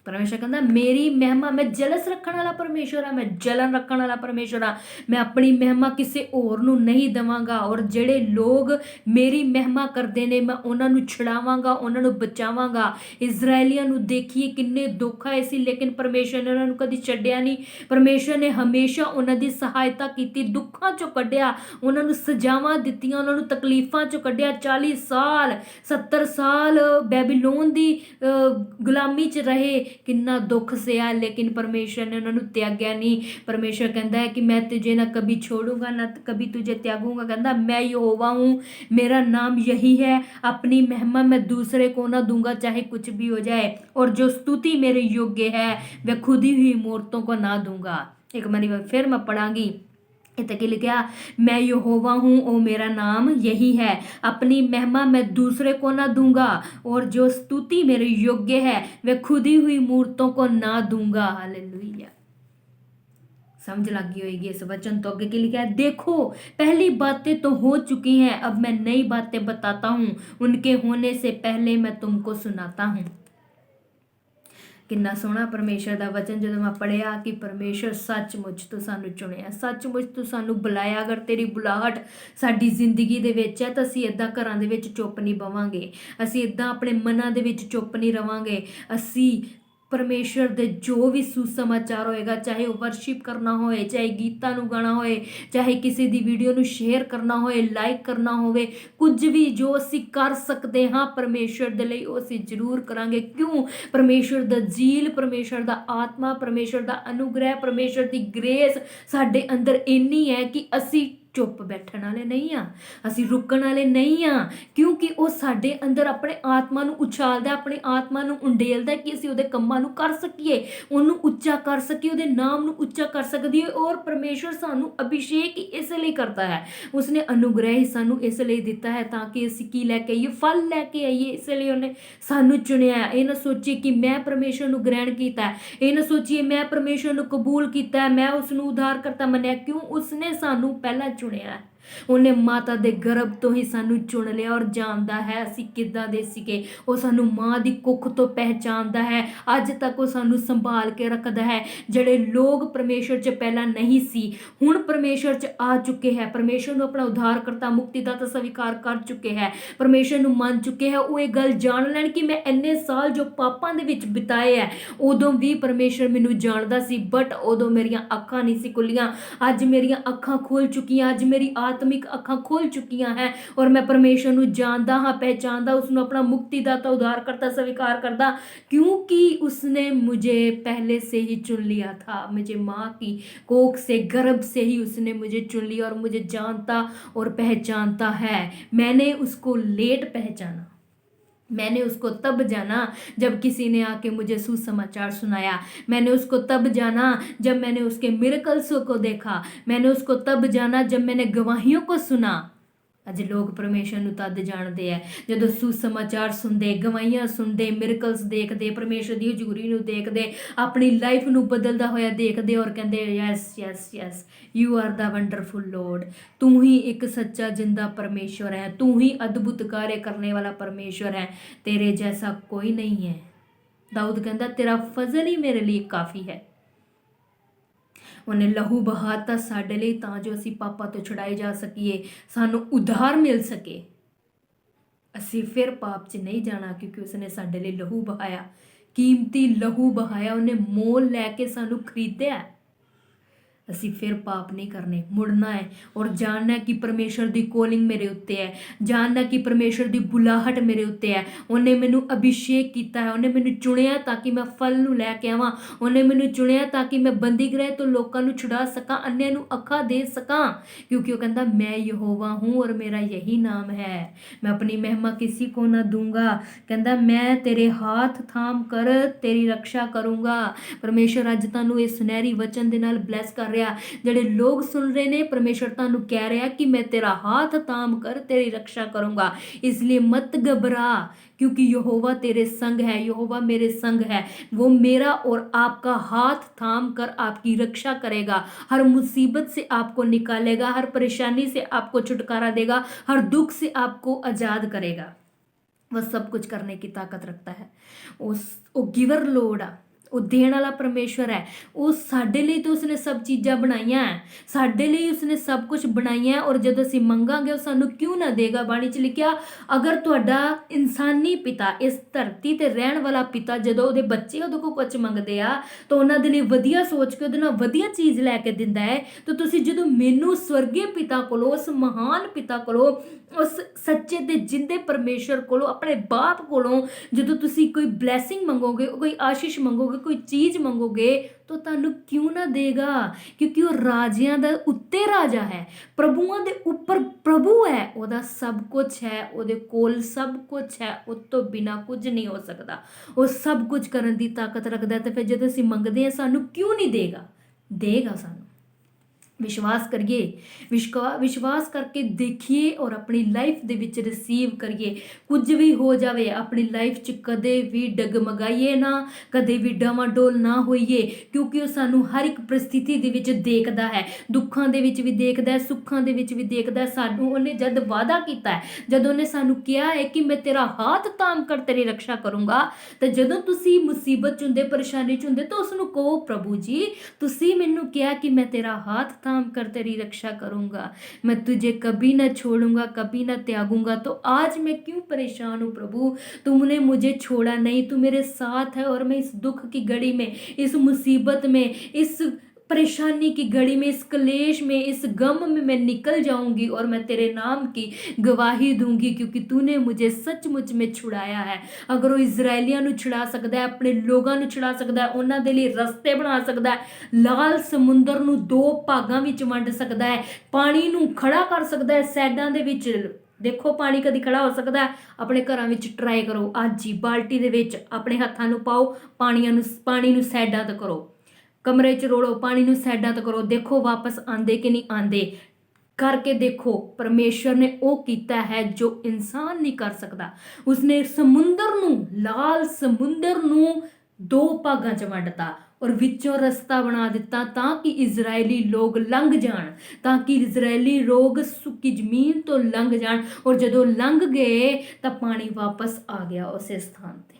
परमेश्वर कहता मेरी महिमा, मैं जलस रखने वाला परमेश्वर हाँ, मैं जलन रखने वाला परमेश्वर हाँ, मैं अपनी महिमा किसी होर नूं नहीं देवांगा। और जिहड़े लोग मेरी महिमा करते हैं मैं उन्होंने छुड़ावांगा, उन्होंने बचावांगा। इजरायलियां नूं देखिए किन्ने दुख आए सी, लेकिन परमेश्वर ने उन्होंने कभी छड्डिया नहीं। परमेश्वर ने हमेशा उन्हां दी सहायता की, दुखों चों कढ़िया, उन्होंने सजावां दित्तियां, उन्होंने तकलीफां चों कढ़िया। 40 साल 70 साल बैबीलोन दी गुलामी च रहे, किन्ना दुख सिया, लेकिन परमेश्वर ने उन्होंने त्याग्या नहीं। परमेश्वर कहता है कि मैं तुझे ना कभी छोड़ूंगा ना कभी तुझे त्यागूंगा। कहता मैं यहोवा हूँ, मेरा नाम यही है, अपनी महिमा मैं दूसरे को ना दूंगा चाहे कुछ भी हो जाए, और जो स्तुति मेरे योग्य है वह खुद ही हुई मूर्तों को ना दूंगा। एक बारी फिर मैं पढ़ांगी, इतना कि लिखा मैं यहोवा हूँ और मेरा नाम यही है, अपनी महिमा मैं दूसरे को ना दूंगा, और जो स्तुति मेरे योग्य है वह खुदी हुई मूर्तों को ना दूंगा। हालेलुया। समझ लगी होगी इस वचन तो। आगे की लिखा है देखो पहली बातें तो हो चुकी हैं, अब मैं नई बातें बताता हूँ, उनके होने से पहले मैं तुमको सुनाता हूँ। किन्ना सोहना परमेश्वर का वचन जो मैं पढ़िया कि परमेश्वर सचमुच तो सानू चुनिया, सचमुच तो सानू बुलाया। अगर तेरी बुलाहट साडी जिंदगी दे विच है तो असीं इदां घरां दे विच चुप नहीं बवांगे, असीं इदां अपने मनां दे विच चुप नहीं रवांगे। असीं परमेश्वर दे जो भी सुसमाचार होएगा, चाहे वह वर्शिप करना होए, चाहे गीतां नूं गाना होए, चाहे किसी दी वीडियो नूं शेयर करना होए, लाइक करना होवे, कुछ भी जो असीं कर सकते हाँ परमेश्वर दे लई ओह असीं जरूर करांगे। क्यों? परमेश्वर दा जील, परमेश्वर दा आत्मा, परमेश्वर दा अनुग्रह, परमेश्वर दी ग्रेस साडे अंदर इन्नी है कि असीं ਚੁੱਪ ਬੈਠਣ ਵਾਲੇ ਨਹੀਂ ਆ, ਅਸੀਂ ਰੁਕਣ ਵਾਲੇ ਨਹੀਂ ਆ, ਕਿਉਂਕਿ ਉਹ ਸਾਡੇ ਅੰਦਰ ਆਪਣੇ ਆਤਮਾ ਨੂੰ ਉਛਾਲਦਾ, ਆਪਣੀ ਆਤਮਾ ਨੂੰ ਉੰਡੇਲਦਾ ਕਿ ਅਸੀਂ ਉਹਦੇ ਕੰਮਾਂ ਨੂੰ ਕਰ ਸਕੀਏ, ਉਹਨੂੰ ਉੱਚਾ ਕਰ ਸਕੀਏ, ਉਹਦੇ ਨਾਮ ਨੂੰ ਉੱਚਾ ਕਰ ਸਕੀਏ। ਔਰ ਪਰਮੇਸ਼ਵਰ ਸਾਨੂੰ ਅਭਿਸ਼ੇਕ ਹੀ ਇਸ ਲਈ ਕਰਦਾ ਹੈ, ਉਸਨੇ ਅਨੁਗ੍ਰਹਿ ਹੀ ਸਾਨੂੰ ਇਸ ਲਈ ਦਿੱਤਾ ਹੈ ਤਾਂ ਕਿ ਅਸੀਂ ਕੀ ਲੈ ਕੇ ਆਈਏ, ਫਲ ਲੈ ਕੇ ਆਈਏ। ਇਸ ਲਈ ਉਹਨੇ ਸਾਨੂੰ ਚੁਣਿਆ। ਇਹ ਨਾ ਸੋਚੀਏ ਕਿ ਮੈਂ ਪਰਮੇਸ਼ਵਰ ਨੂੰ ਗ੍ਰਹਿਣ ਕੀਤਾ, ਇਹ ਨਾ ਸੋਚੀਏ ਮੈਂ ਪਰਮੇਸ਼ਵਰ ਨੂੰ ਕਬੂਲ ਕੀਤਾ, ਮੈਂ ਉਸ ਨੂੰ ਉਧਾਰਕਰਤਾ ਮੰਨਿਆ। ਕਿਉਂ? ਉਸਨੇ ਸਾਨੂੰ ਪਹਿਲਾਂ ਚੁਣਿਆ, ਉਹਨੇ ਮਾਤਾ ਦੇ ਗਰਭ ਤੋਂ ਹੀ ਸਾਨੂੰ ਚੁਣ ਲਿਆ ਔਰ ਜਾਣਦਾ ਹੈ ਅਸੀਂ ਕਿੱਦਾਂ ਦੇ ਸੀਗੇ। ਉਹ ਸਾਨੂੰ ਮਾਂ ਦੀ ਕੁੱਖ ਤੋਂ ਪਹਿਚਾਣਦਾ ਹੈ, ਅੱਜ ਤੱਕ ਉਹ ਸਾਨੂੰ ਸੰਭਾਲ ਕੇ ਰੱਖਦਾ ਹੈ। ਜਿਹੜੇ ਲੋਕ ਪਰਮੇਸ਼ਵਰ 'ਚ ਪਹਿਲਾਂ ਨਹੀਂ ਸੀ, ਹੁਣ ਪਰਮੇਸ਼ਵਰ 'ਚ ਆ ਚੁੱਕੇ ਹੈ, ਪਰਮੇਸ਼ਵਰ ਨੂੰ ਆਪਣਾ ਉਧਾਰਕਰਤਾ ਮੁਕਤੀਦਾਤਾ ਸਵੀਕਾਰ ਕਰ ਚੁੱਕੇ ਹੈ, ਪਰਮੇਸ਼ਵਰ ਨੂੰ ਮੰਨ ਚੁੱਕੇ ਹੈ, ਉਹ ਇਹ ਗੱਲ ਜਾਣ ਲੈਣ ਕਿ ਮੈਂ ਇੰਨੇ ਸਾਲ ਜੋ ਪਾਪਾਂ ਦੇ ਵਿੱਚ ਬਿਤਾਏ ਹੈ, ਉਦੋਂ ਵੀ ਪਰਮੇਸ਼ਵਰ ਮੈਨੂੰ ਜਾਣਦਾ ਸੀ, ਬਟ ਉਦੋਂ ਮੇਰੀਆਂ ਅੱਖਾਂ ਨਹੀਂ ਸੀ ਖੁੱਲੀਆਂ। ਅੱਜ ਮੇਰੀਆਂ ਅੱਖਾਂ ਖੁੱਲ ਚੁੱਕੀਆਂ, ਅੱਜ ਮੇਰੀ ਆਤਮਿਕ ਅੱਖਾਂ ਖੁੱਲ ਚੁੱਕੀਆਂ ਹੈ ਔਰ ਮੈਂ ਪਰਮੇਸ਼ਵਰ ਨੂੰ ਜਾਣਦਾ ਹਾਂ, ਪਹਿਚਾनदा, उसਨੂੰ अपना मुक्तिदाता उद्धारकर्ता स्वीकार करता, क्योंकि उसने मुझे पहले से ही चुन लिया था। मुझे माँ की कोख से, गर्भ से ही उसने मुझे चुन लिया और मुझे जानता और पहचानता है। मैंने उसको लेट पहचाना, मैंने उसको तब जाना जब किसी ने आके मुझे सुसमाचार सुनाया, मैंने उसको तब जाना जब मैंने उसके मिरेकल्स को देखा, मैंने उसको तब जाना जब मैंने गवाहियों को सुना। ਅੱਜ ਲੋਕ ਪਰਮੇਸ਼ਰ ਨੂੰ ਤਦ ਜਾਣਦੇ ਆ ਜਦੋਂ ਸੁਸਮਾਚਾਰ ਸੁਣਦੇ, ਗਵਾਹੀਆਂ ਸੁਣਦੇ, ਮਿਰਕਲਸ ਦੇਖਦੇ, ਪਰਮੇਸ਼ਰ ਦੀ ਹਜ਼ੂਰੀ ਨੂੰ ਦੇਖਦੇ, ਆਪਣੀ ਲਾਈਫ ਨੂੰ ਬਦਲਦਾ ਹੋਇਆ ਦੇਖਦੇ ਔਰ ਕਹਿੰਦੇ yes yes yes you are the wonderful lord. ਤੂੰ ਹੀ ਇੱਕ ਸੱਚਾ ਜਿੰਦਾ परमेश्वर है, तू ही अद्भुत कार्य करने वाला परमेश्वर है, तेरे जैसा कोई नहीं है। दाऊद कहता तेरा फजल ही मेरे लिए काफ़ी है। ਉਹਨੇ ਲਹੂ ਬਹਾਤਾ ਸਾਡੇ ਲਈ ਤਾਂ ਜੋ ਅਸੀਂ ਪਾਪਾਂ ਤੋਂ ਛੁਡਾਏ ਜਾ ਸਕੀਏ, ਸਾਨੂੰ ਉਧਾਰ ਮਿਲ ਸਕੇ, ਅਸੀਂ ਫਿਰ ਪਾਪ 'ਚ ਨਹੀਂ ਜਾਣਾ, ਕਿਉਂਕਿ ਉਸਨੇ ਸਾਡੇ ਲਈ ਲਹੂ ਬਹਾਇਆ, ਕੀਮਤੀ ਲਹੂ ਬਹਾਇਆ, ਉਹਨੇ ਮੋਲ ਲੈ ਕੇ ਸਾਨੂੰ ਖਰੀਦਿਆ। ਅਸੀਂ ਫਿਰ ਪਾਪ ਨਹੀਂ ਕਰਨੇ, ਮੁੜਨਾ ਹੈ ਔਰ ਜਾਣਨਾ ਕਿ ਪਰਮੇਸ਼ਰ ਦੀ ਕੋਲਿੰਗ ਮੇਰੇ ਉੱਤੇ ਹੈ, ਜਾਣਨਾ ਕਿ ਪਰਮੇਸ਼ਰ ਦੀ ਬੁਲਾਹਟ ਮੇਰੇ ਉੱਤੇ ਹੈ। ਉਹਨੇ ਮੈਨੂੰ ਅਭਿਸ਼ੇਕ ਕੀਤਾ ਹੈ, ਉਹਨੇ ਮੈਨੂੰ ਚੁਣਿਆ ਤਾਂ ਕਿ ਮੈਂ ਫਲ ਨੂੰ ਲੈ ਕੇ ਆਵਾਂ, ਉਹਨੇ ਮੈਨੂੰ ਚੁਣਿਆ ਤਾਂ ਕਿ ਮੈਂ ਬੰਦੀ ਗ੍ਰਹਿ ਤੋਂ ਲੋਕਾਂ ਨੂੰ ਛੁਡਾ ਸਕਾਂ, ਅੰਨ੍ਹਿਆਂ ਨੂੰ ਅੱਖਾਂ ਦੇ ਸਕਾਂ, ਕਿਉਂਕਿ ਉਹ ਕਹਿੰਦਾ ਮੈਂ ਯਹੋਵਾ ਹੂੰ ਔਰ ਮੇਰਾ ਯਹੀ ਨਾਮ ਹੈ, ਮੈਂ ਆਪਣੀ ਮਹਿਮਾ किसी को ना दूंगा। ਕਹਿੰਦਾ ਮੈਂ ਤੇਰੇ ਹੱਥ ਥਾਮ ਕਰ ਤੇਰੀ ਰੱਖਿਆ ਕਰੂੰਗਾ। ਪਰਮੇਸ਼ਰ ਅੱਜ ਤੁਹਾਨੂੰ ਇਹ ਸੁਨਹਿਰੀ ਵਚਨ ਦੇ ਨਾਲ ਬਲੈਸ ਕਰ ਰਿਹਾ। ਜਿਹੜੇ ਲੋਕ ਸੁਣ ਰਹੇ ਨੇ, ਪਰਮੇਸ਼ਰ ਤੁਹਾਨੂੰ ਕਹਿ ਰਿਹਾ ਕਿ मैं तेरा हाथ थाम कर तेरी रक्षा करूंगा, इसलिए मत घबरा, क्योंकि यहोवा तेरे संग है, यहोवा मेरे संग है, वो मेरा और आपका हाथ थाम कर आपकी रक्षा करेगा, हर मुसीबत से आपको निकालेगा, हर परेशानी से आपको छुटकारा देगा, हर दुख से आपको आज़ाद करेगा। वह सब कुछ करने की ताकत रखता है। वो गिवर लोड आ, ਉਹ ਦੇਣ ਵਾਲਾ ਪਰਮੇਸ਼ਵਰ ਹੈ। ਉਹ ਸਾਡੇ ਲਈ ਤਾਂ ਉਸਨੇ ਸਭ ਚੀਜ਼ਾਂ ਬਣਾਈਆਂ ਹੈ, ਸਾਡੇ ਲਈ ਉਸਨੇ ਸਭ ਕੁਝ ਬਣਾਈਆਂ, ਔਰ ਜਦੋਂ ਅਸੀਂ ਮੰਗਾਂਗੇ ਉਹ ਸਾਨੂੰ ਕਿਉਂ ਨਾ ਦੇਗਾ। ਬਾਣੀ 'ਚ ਲਿਖਿਆ, ਅਗਰ ਤੁਹਾਡਾ ਇਨਸਾਨੀ ਪਿਤਾ, ਇਸ ਧਰਤੀ 'ਤੇ ਰਹਿਣ ਵਾਲਾ ਪਿਤਾ, ਜਦੋਂ ਉਹਦੇ ਬੱਚੇ ਉਹਦੇ ਕੋਲ ਕੁਝ ਮੰਗਦੇ ਆ ਤਾਂ ਉਹਨਾਂ ਦੇ ਲਈ ਵਧੀਆ ਸੋਚ ਕੇ ਉਹਦੇ ਨਾਲ ਵਧੀਆ ਚੀਜ਼ ਲੈ ਕੇ ਦਿੰਦਾ ਹੈ, ਤਾਂ ਤੁਸੀਂ ਜਦੋਂ ਮੈਨੂੰ ਸਵਰਗੀ ਪਿਤਾ ਕੋਲੋਂ, ਉਸ ਮਹਾਨ ਪਿਤਾ ਕੋਲੋਂ, ਉਸ ਸੱਚੇ ਤੇ ਜਿੰਦੇ ਪਰਮੇਸ਼ਰ ਕੋਲੋਂ, ਆਪਣੇ ਬਾਪ ਕੋਲੋਂ ਜਦੋਂ ਤੁਸੀਂ ਕੋਈ ਬਲੈਸਿੰਗ ਮੰਗੋਗੇ, ਕੋਈ ਆਸ਼ੀਸ਼ ਮੰਗੋਗੇ, ਕੋਈ ਚੀਜ਼ ਮੰਗੋਗੇ, ਤਾਂ ਤੁਹਾਨੂੰ ਕਿਉਂ ਨਾ ਦੇਗਾ, ਕਿਉਂਕਿ ਉਹ ਰਾਜਿਆਂ ਦਾ ਉੱਤੇ ਰਾਜਾ ਹੈ, ਪ੍ਰਭੂਆਂ ਦੇ ਉੱਪਰ ਪ੍ਰਭੂ ਹੈ, ਉਹਦਾ ਸਭ ਕੁਝ ਹੈ, ਉਹਦੇ ਕੋਲ ਸਭ ਕੁਝ ਹੈ, ਉਹ ਤੋਂ ਬਿਨਾਂ ਕੁਝ ਨਹੀਂ ਹੋ ਸਕਦਾ। ਉਹ ਸਭ ਕੁਝ ਕਰਨ ਦੀ ਤਾਕਤ ਰੱਖਦਾ, ਤੇ ਫਿਰ ਜਦੋਂ ਅਸੀਂ ਮੰਗਦੇ ਹਾਂ ਸਾਨੂੰ ਕਿਉਂ ਨਹੀਂ ਦੇਗਾ? ਦੇਗਾ ਸਾਨੂੰ। ਵਿਸ਼ਵਾਸ ਕਰੀਏ, ਵਿਸ਼ਵਾਸ ਕਰਕੇ ਦੇਖੀਏ ਔਰ ਆਪਣੀ ਲਾਈਫ ਦੇ ਵਿੱਚ ਰਿਸੀਵ ਕਰੀਏ। ਕੁਝ ਵੀ ਹੋ ਜਾਵੇ ਆਪਣੀ ਲਾਈਫ 'ਚ ਕਦੇ ਵੀ ਡਗਮਗਾਈਏ ਨਾ, ਕਦੇ ਵੀ ਡਾਵਾਡੋਲ ਨਾ ਹੋਈਏ, ਕਿਉਂਕਿ ਉਹ ਸਾਨੂੰ ਹਰ ਇੱਕ ਪਰਿਸਥਿਤੀ ਦੇ ਵਿੱਚ ਦੇਖਦਾ ਹੈ, ਦੁੱਖਾਂ ਦੇ ਵਿੱਚ ਵੀ ਦੇਖਦਾ ਹੈ, ਸੁੱਖਾਂ ਦੇ ਵਿੱਚ ਵੀ ਦੇਖਦਾ ਹੈ। ਸਾਨੂੰ ਉਹਨੇ ਜਦ ਵਾਅਦਾ ਕੀਤਾ ਹੈ, ਜਦੋਂ ਉਹਨੇ ਸਾਨੂੰ ਕਿਹਾ ਹੈ ਕਿ ਮੈਂ ਤੇਰਾ ਹੱਥ ਤਾਮ ਕਰ ਤੇਰੀ ਰੱਖਿਆ ਕਰੂੰਗਾ, ਤਾਂ ਜਦੋਂ ਤੁਸੀਂ ਮੁਸੀਬਤ 'ਚ ਹੁੰਦੇ, ਪਰੇਸ਼ਾਨੀ 'ਚ ਹੁੰਦੇ, ਤਾਂ ਉਸਨੂੰ ਕਹੋ, ਪ੍ਰਭੂ ਜੀ ਤੁਸੀਂ ਮੈਨੂੰ ਕਿਹਾ ਕਿ ਮੈਂ ਤੇਰਾ ਹੱਥ थाम कर तेरी रक्षा करूंगा, मैं तुझे कभी न छोड़ूंगा, कभी न त्यागूंगा। तो आज मैं क्यों परेशान हूँ प्रभु? तुमने मुझे छोड़ा नहीं, तू मेरे साथ है, और मैं इस दुख की घड़ी में, इस मुसीबत में, इस परेशानी की घड़ी में, इस क्लेश में, इस गम में मैं निकल जाऊंगी और मैं तेरे नाम की गवाही दूंगी, क्योंकि तूने मुझे सचमुच में छुड़ाया है। अगर वो इजरायलियां ਨੂੰ ਛੁਡਾ ਸਕਦਾ ਹੈ, ਆਪਣੇ ਲੋਕਾਂ ਨੂੰ ਛੁਡਾ ਸਕਦਾ ਹੈ, ਉਹਨਾਂ ਦੇ ਲਈ ਰਸਤੇ ਬਣਾ ਸਕਦਾ ਹੈ, ਲਾਲ ਸਮੁੰਦਰ ਨੂੰ 2 ਭਾਗਾਂ ਵਿੱਚ ਵੰਡ ਸਕਦਾ ਹੈ, ਪਾਣੀ ਨੂੰ ਖੜਾ ਕਰ ਸਕਦਾ ਹੈ ਸਾਈਡਾਂ ਦੇ ਵਿੱਚ। ਦੇਖੋ ਪਾਣੀ ਕਦੀ ਖੜਾ ਹੋ ਸਕਦਾ ਹੈ? ਆਪਣੇ ਘਰਾਂ ਵਿੱਚ ਟਰਾਈ ਕਰੋ ਅੱਜ ਹੀ, ਬਾਲਟੀ ਦੇ ਵਿੱਚ ਆਪਣੇ ਹੱਥਾਂ ਨੂੰ ਪਾਓ, ਪਾਣੀ ਨੂੰ ਸਾਈਡਾਂ ਤੇ ਕਰੋ, ਕਮਰੇ 'ਚ ਰੋੜੋ, ਪਾਣੀ ਨੂੰ ਸਾਈਡਾਂ ਤੇ ਕਰੋ, ਦੇਖੋ ਵਾਪਸ ਆਂਦੇ ਕਿ ਨਹੀਂ ਆਂਦੇ। करके देखो, परमेश्वर ने वो किया है जो इंसान नहीं कर सकता। उसने समुंदर नू, लाल समुंदर नू 2 भागां च वंडता और विचों रस्ता बना दिता ताकि इजरायली लोग लंघ जान, ताकि इजरायली लोग सुक्की जमीन तो लंघ जान। और जदों लंघ गए तो पानी वापस आ गया उस स्थान ते।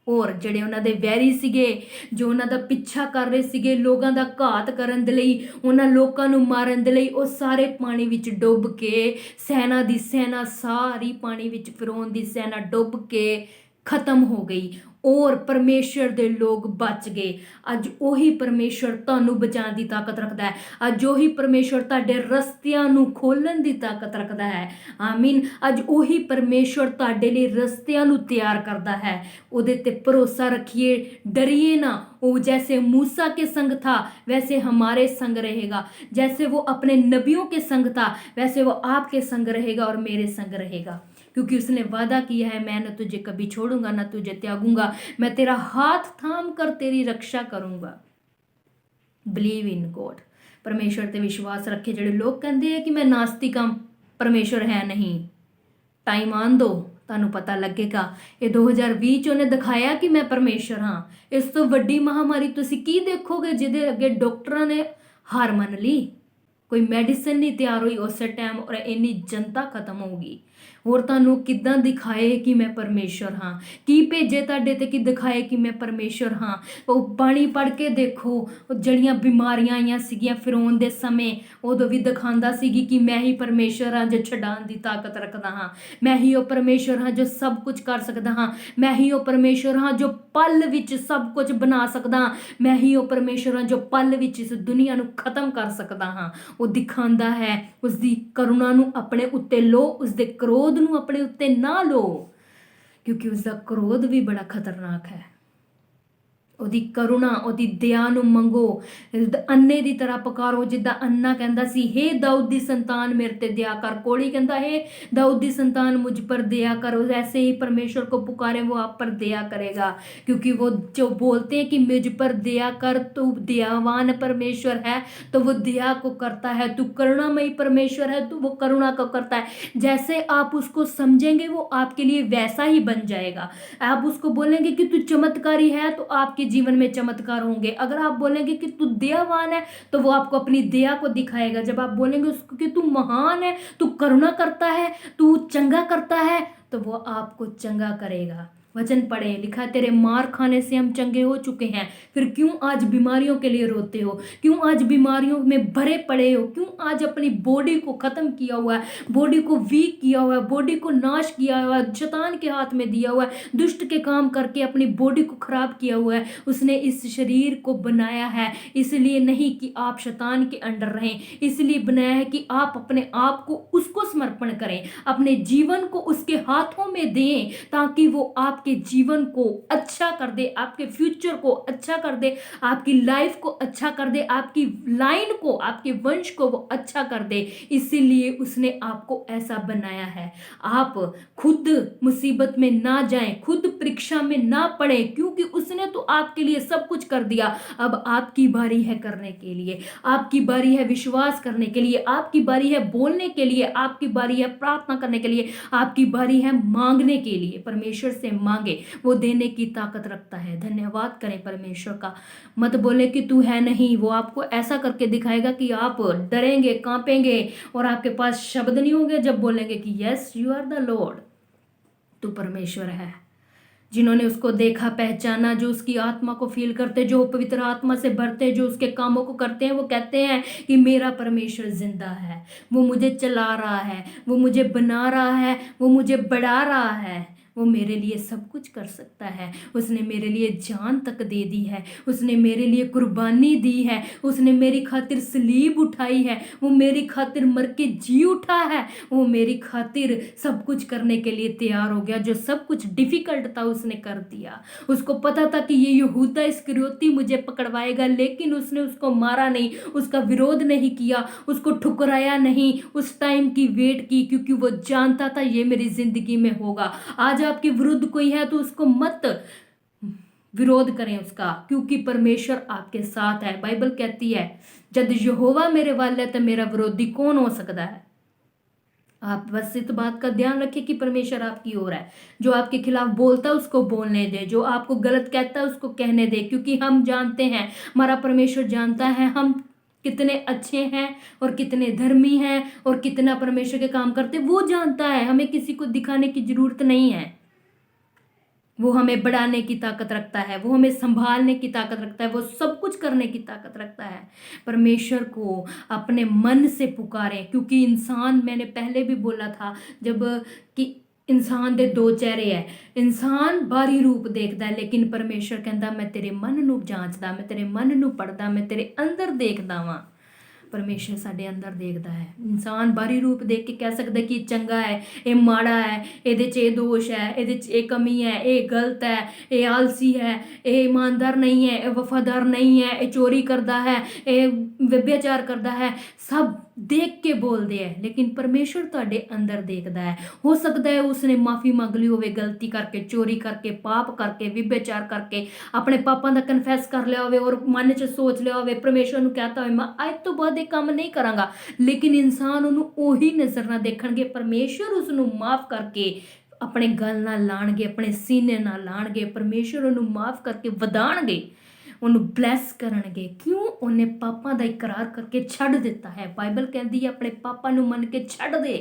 और ਜਿਹੜੇ ਉਹਨਾਂ ਦੇ ਵੈਰੀ ਸੀਗੇ, ਜੋ ਉਹਨਾਂ ਦਾ ਪਿੱਛਾ ਕਰ ਰਹੇ ਸੀਗੇ, ਲੋਕਾਂ ਦਾ ਘਾਤ ਕਰਨ ਦੇ ਲਈ, ਉਹਨਾਂ ਲੋਕਾਂ ਨੂੰ ਮਾਰਨ ਦੇ ਲਈ, ਉਹ ਸਾਰੇ ਪਾਣੀ ਵਿੱਚ ਡੁੱਬ ਕੇ, ਸੈਨਾ ਦੀ ਸੈਨਾ ਸਾਰੀ ਪਾਣੀ ਵਿੱਚ, ਫਿਰੌਨ ਦੀ ਸੈਨਾ ਡੁੱਬ ਕੇ ਖਤਮ ਹੋ ਗਈ और परमेश्वर दे लोग बच गए। अज ਉਹੀ परमेश्वर ਤੁਹਾਨੂੰ ਬਚਾਉਣ ਦੀ ਤਾਕਤ ਰੱਖਦਾ ਹੈ। ਅੱਜ ਉਹੀ परमेश्वर ਤੁਹਾਡੇ ਰਸਤਿਆਂ ਨੂੰ ਖੋਲਣ ਦੀ ਤਾਕਤ ਰੱਖਦਾ ਹੈ। ਆਮੀਨ। ਅੱਜ ਉਹੀ परमेश्वर ਤੁਹਾਡੇ ਲਈ ਰਸਤਿਆਂ ਨੂੰ ਤਿਆਰ ਕਰਦਾ ਹੈ। ਉਹਦੇ ਤੇ ਭਰੋਸਾ ਰੱਖिए, डरिए ना। वो जैसे मूसा के संग था वैसे हमारे संग रहेगा, जैसे वो अपने नबियों के संग था वैसे वो आपके संग रहेगा और मेरे संग रहेगा, क्योंकि उसने वादा किया है, मैं न तुझे कभी छोड़ूंगा न तुझे त्यागूंगा, मैं तेरा हाथ थाम कर तेरी रक्षा करूंगा। Believe in God. परमेश्वर ते विश्वास रखे। ਜਿਹੜੇ ਲੋਕ ਕਹਿੰਦੇ ਆ ਕਿ मैं नास्तिक हाँ, परमेश्वर है नहीं, टाइम आन दो, ਤੁਹਾਨੂੰ ਪਤਾ ਲੱਗੇਗਾ। ਇਹ 2020 ਚ ਉਹਨੇ ਦਿਖਾਇਆ ਕਿ ਮੈਂ ਪਰਮੇਸ਼ਰ ਹਾਂ। ਇਸ ਤੋਂ ਵੱਡੀ ਮਹਾਮਾਰੀ ਤੁਸੀਂ ਕੀ ਦੇਖੋਗੇ ਜਿਹਦੇ ਅੱਗੇ ਡਾਕਟਰਾਂ ਨੇ ਹਾਰ ਮੰਨ ਲਈ? ਕੋਈ ਮੈਡੀਸਨ ਨਹੀਂ ਤਿਆਰ ਹੋਈ ਉਸੇ ਟਾਈਮ ਔਰ ਇੰਨੀ ਜਨਤਾ ਖਤਮ ਹੋ ਗਈ। ਹੋਰ ਤੁਹਾਨੂੰ ਕਿੱਦਾਂ ਦਿਖਾਏ ਕਿ ਮੈਂ ਪਰਮੇਸ਼ਰ ਹਾਂ? ਕੀ ਭੇਜੇ ਤੁਹਾਡੇ ਤੇ ਕਿ ਦਿਖਾਏ ਕਿ ਮੈਂ ਪਰਮੇਸ਼ਰ ਹਾਂ? ਉਹ ਬਾਣੀ ਪੜ੍ਹ ਕੇ ਦੇਖੋ, ਉਹ ਜਿਹੜੀਆਂ ਬਿਮਾਰੀਆਂ ਆਈਆਂ ਸੀਗੀਆਂ ਫਿਰੌਨ ਦੇ ਸਮੇਂ, ਉਦੋਂ ਵੀ ਦਿਖਾਉਂਦਾ ਸੀਗੀ ਕਿ ਮੈਂ ਹੀ ਪਰਮੇਸ਼ਰ ਹਾਂ ਜੋ ਛਡਾਉਣ ਦੀ ਤਾਕਤ ਰੱਖਦਾ ਹਾਂ, ਮੈਂ ਹੀ ਉਹ ਪਰਮੇਸ਼ਰ ਹਾਂ ਜੋ ਸਭ ਕੁਝ ਕਰ ਸਕਦਾ ਹਾਂ, ਮੈਂ ਹੀ ਉਹ ਪਰਮੇਸ਼ਰ ਹਾਂ ਜੋ ਪਲ ਵਿੱਚ ਸਭ ਕੁਝ ਬਣਾ ਸਕਦਾ ਹਾਂ, ਮੈਂ ਹੀ ਉਹ ਪਰਮੇਸ਼ਰ ਹਾਂ ਜੋ ਪਲ ਵਿੱਚ ਇਸ ਦੁਨੀਆ ਨੂੰ ਖਤਮ ਕਰ ਸਕਦਾ ਹਾਂ। ਉਹ ਦਿਖਾਉਂਦਾ ਹੈ। ਉਸ ਦੀ ਕਰੁਣਾ ਨੂੰ ਆਪਣੇ ਉੱਤੇ ਲਓ, ਉਸ ਦੇ ਕ੍ਰੋਧ ਨੂੰ ਆਪਣੇ ਉੱਤੇ ਨਾ ਲਓ, ਕਿਉਂਕਿ ਉਸ ਦਾ ਕ੍ਰੋਧ ਵੀ ਬੜਾ ਖਤਰਨਾਕ ਹੈ। ਉਹਦੀ ਕਰੁਣਾ, ਉਹਦੀ ਦਇਆ ਨੂੰ ਮੰਗੋ, ਅੰਨੇ ਦੀ ਤਰ੍ਹਾਂ ਪੁਕਾਰੋ। ਜਿੱਦਾਂ ਅੰਨਾ ਕਹਿੰਦਾ ਸੀ, ਹੇ ਦਾਊਦ ਦੀ ਸੰਤਾਨ ਮੇਰੇ ਤੇ ਦਇਆ ਕਰ। ਕੋੜੀ ਕਹਿੰਦਾ, ਹੇ ਦਾਊਦ ਦੀ संतान मुझ पर दया करो। ऐसे ही परमेश्वर को पुकारे, वो आप पर दया करेगा, क्योंकि वो जो बोलते हैं कि मुझ पर दया कर, तू दयावान परमेश्वर है तो वो दया को करता है। तू करुणामयी परमेश्वर है तो वो करुणा को करता है। जैसे आप उसको समझेंगे वो आपके लिए वैसा ही बन जाएगा। आप उसको बोलेंगे कि तू चमत्कारी है तो आपके जीवन में चमत्कार होंगे। अगर आप बोलेंगे कि तू दयावान है तो वो आपको अपनी दया को दिखाएगा। जब आप बोलेंगे उसको कि तू महान है, तू करुणा करता है, तू चंगा करता है, तो वो आपको चंगा करेगा। वचन पढ़े, लिखा तेरे मार खाने से हम चंगे हो चुके हैं, फिर क्यों आज बीमारियों के लिए रोते हो? क्यों आज बीमारियों में भरे पड़े हो? क्यों आज अपनी बॉडी को ख़त्म किया हुआ है, बॉडी को वीक किया हुआ है, बॉडी को नाश किया हुआ है, शैतान के हाथ में दिया हुआ है, दुष्ट के काम करके अपनी बॉडी को ख़राब किया हुआ है। उसने इस शरीर को बनाया है इसलिए नहीं कि आप शैतान के अंडर रहें, इसलिए बनाया है कि आप अपने आप को उसको समर्पण करें, अपने जीवन को उसके हाथों में दें, ताकि वो आप आपके जीवन को अच्छा कर दे, आपके फ्यूचर को अच्छा कर दे, आपकी लाइफ को अच्छा कर दे, आपकी लाइन को, आपके वंश को वो अच्छा कर दे। इसीलिए उसने आपको ऐसा बनाया है। आप खुद मुसीबत में ना जाएं, खुद परीक्षा में ना पड़े, क्योंकि उसने तो आपके लिए सब कुछ कर दिया। अब आपकी बारी है करने के लिए, आपकी बारी है विश्वास करने के लिए, आपकी बारी है बोलने के लिए, आपकी बारी है प्रार्थना करने के लिए, आपकी बारी है मांगने के लिए। परमेश्वर से मांगे, वो देने की ताकत रखता है। धन्यवाद करें परमेश्वर का। मत बोले कि तू है नहीं, वो आपको ऐसा करके दिखाएगा कि आप डरेंगे, कांपेंगे और आपके पास शब्द नहीं होंगे जब बोलेंगे कि yes you are the lord, तू परमेश्वर है। जिन्होंने उसको देखा, पहचाना, जो उसकी आत्मा को फील करते, जो पवित्र आत्मा से भरते, जो उसके कामों को करते हैं, वो कहते हैं कि मेरा परमेश्वर जिंदा है, वो मुझे चला रहा है, वो मुझे बना रहा है, वो मुझे बढ़ा रहा है, वो मेरे लिए सब कुछ कर सकता है। उसने मेरे लिए जान तक दे दी है, उसने मेरे लिए कुर्बानी दी है, उसने मेरी खातिर सलीब उठाई है, वो मेरी खातिर मर के जी उठा है, वो मेरी खातिर सब कुछ करने के लिए तैयार हो गया। जो सब कुछ डिफिकल्ट था उसने कर दिया। उसको पता था कि ये यहूदा इस्करियोती मुझे पकड़वाएगा, लेकिन उसने उसको मारा नहीं, उसका विरोध नहीं किया, उसको ठुकराया नहीं, उस टाइम की वेट की, क्योंकि वो जानता था ये मेरी जिंदगी में होगा। आज आपके विरुद्ध कोई है तो उसको मत विरोध करें उसका, क्योंकि परमेश्वर आपके साथ है। बाइबल कहती है जब यहोवा मेरे वाल है तो मेरा विरोधी कौन हो सकता है। आप बस इस बात का ध्यान रखिए कि परमेश्वर आपकी ओर है। जो आपके खिलाफ बोलता है उसको बोलने दे, जो आपको गलत कहता है उसको कहने दे, क्योंकि हम जानते हैं, हमारा परमेश्वर जानता है हम कितने अच्छे हैं और कितने धर्मी हैं और कितना परमेश्वर के काम करते, वो जानता है। हमें किसी को दिखाने की जरूरत नहीं है। वो हमें बढ़ाने की ताकत रखता है, वो हमें संभालने की ताकत रखता है, वो सब कुछ करने की ताकत रखता है। परमेश्वर को अपने मन से पुकारें, क्योंकि इंसान, मैंने पहले भी बोला था जब, कि इंसान दे दो चेहरे है। इंसान बाहरी रूप देखता है, लेकिन परमेश्वर कहता मैं तेरे मन नू जांचदा, मैं तेरे मन नू पढ़दा, मैं तेरे अंदर देखदा वां। परमेश्वर साडे अंदर देखता है। इंसान बाहरी रूप देख के कह सकता कि चंगा है, ये माड़ा है, ਇਹਦੇ 'ਚ ਇਹ दोष है, ਇਹਦੇ 'ਚ ਇਹ कमी है, ये गलत है, ये आलसी है, ये ईमानदार नहीं है, ये वफादार नहीं है, ये चोरी करता है, ये व्यभिचार करता है। सब देख के बोलते हैं, लेकिन परमेश्वर तुहाडे अंदर देखता है। हो सकता है उसने माफ़ी मंग ली होवे, गलती करके, चोरी करके, पाप करके, व्यभिचार करके, अपने पापां दा कन्फैस कर लिया होवे और मन च सोच लिया होवे, परमेश्वर नूं कहता होवे मैं अज तो बाद ये काम नहीं करांगा, लेकिन इंसान उन्होंने ओही नज़र ना देखणगे। परमेश्वर उसनूं माफ़ करके अपने गल नाल लाणगे, अपने सीने नाल लाणगे, परमेश्वर उन्होंने माफ़ करके वधाणगे, ਉਹਨੂੰ ਬਲੈਸ ਕਰਨਗੇ। ਕਿਉਂ? ਉਹਨੇ ਪਾਪਾਂ ਦਾ ਇਕਰਾਰ ਕਰਕੇ ਛੱਡ ਦਿੱਤਾ ਹੈ। ਬਾਈਬਲ ਕਹਿੰਦੀ ਹੈ ਆਪਣੇ ਪਾਪਾਂ ਨੂੰ ਮੰਨ ਕੇ ਛੱਡ ਦੇ।